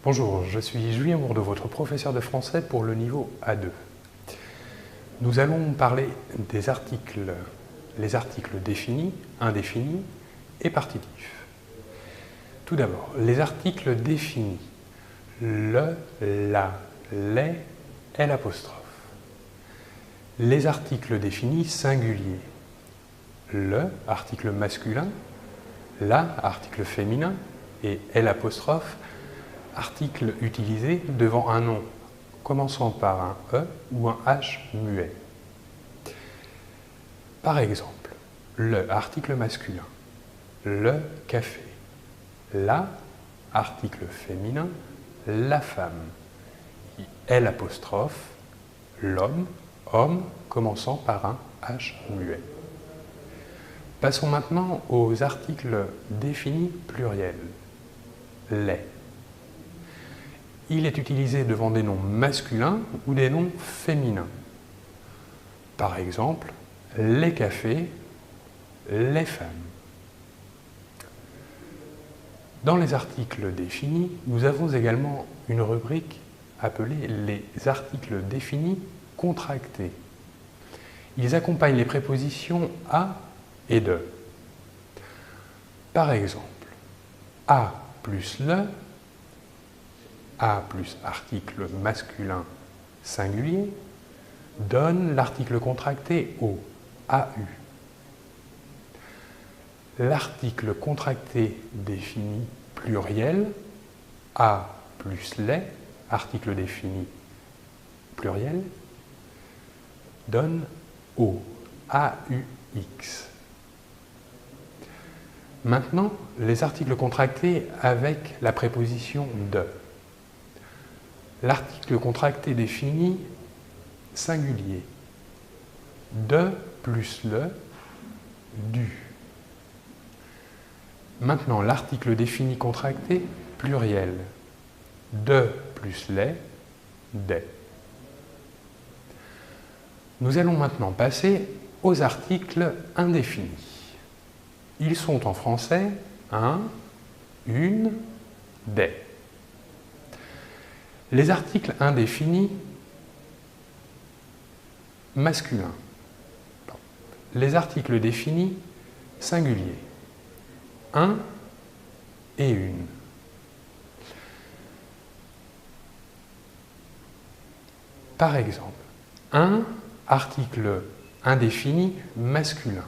Bonjour, je suis Julien Bourdeau, votre professeur de français pour le niveau A2. Nous allons parler des articles, les articles définis, indéfinis et partitifs. Tout d'abord, les articles définis. Le, la, les, l'apostrophe. Les articles définis singuliers. Le, article masculin, la, article féminin, et l'apostrophe, article utilisé devant un nom, commençant par un E ou un H muet. Par exemple, le, article masculin, le café, la, article féminin, la femme, l'apostrophe, l'homme, homme, commençant par un H muet. Passons maintenant aux articles définis pluriels. Les. Il est utilisé devant des noms masculins ou des noms féminins. Par exemple, les cafés, les femmes. Dans les articles définis, nous avons également une rubrique appelée les articles définis contractés. Ils accompagnent les prépositions à et de. Par exemple, à plus le, a plus article masculin singulier, donne l'article contracté au AU. L'article contracté défini pluriel, a plus les, article défini pluriel, donne au AUX. Maintenant, les articles contractés avec la préposition de. L'article contracté défini singulier. De plus le, du. Maintenant, l'article défini contracté pluriel. De plus les, des. Nous allons maintenant passer aux articles indéfinis. Ils sont en français un, une, des. Les articles indéfinis masculins. Les articles définis singuliers. Un et une. Par exemple, un article indéfini masculin.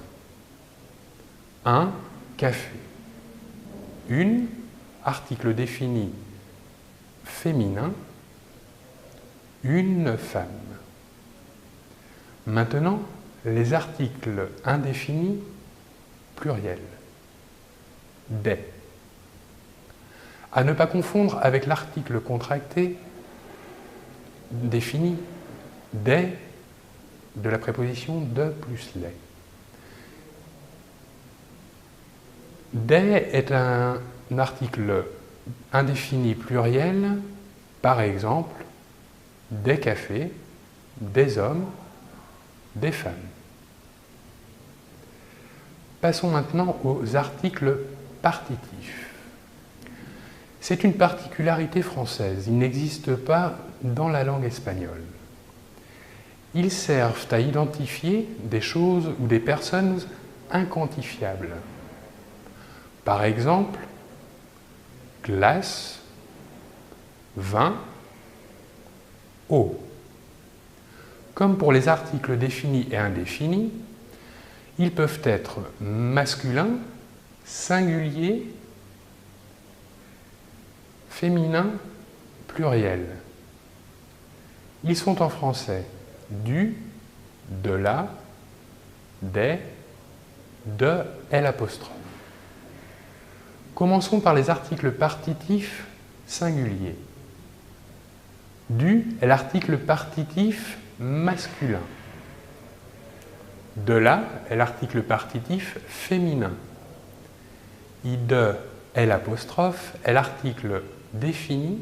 Un café. Une article défini féminin. Une femme. Maintenant, les articles indéfinis pluriels. Des. À ne pas confondre avec l'article contracté défini des de la préposition de plus les. Des est un article indéfini pluriel, par exemple, des cafés, des hommes, des femmes. Passons maintenant aux articles partitifs. C'est une particularité française, il n'existe pas dans la langue espagnole. Ils servent à identifier des choses ou des personnes inquantifiables. Par exemple, glace, vin, eau. Comme pour les articles définis et indéfinis, ils peuvent être masculins, singuliers, féminins, pluriels. Ils sont en français du, de la, des, de l'apostrophe. Commençons par les articles partitifs singuliers. Du est l'article partitif masculin. De la est l'article partitif féminin. De l'apostrophe est l'article défini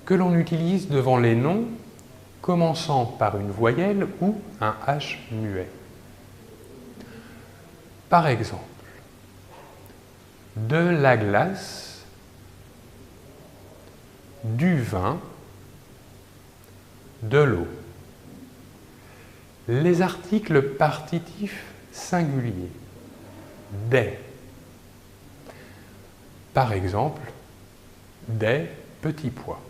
que l'on utilise devant les noms commençant par une voyelle ou un H muet. Par exemple, de la glace, du vin, de l'eau. Les articles partitifs singuliers, des. Par exemple, des petits pois.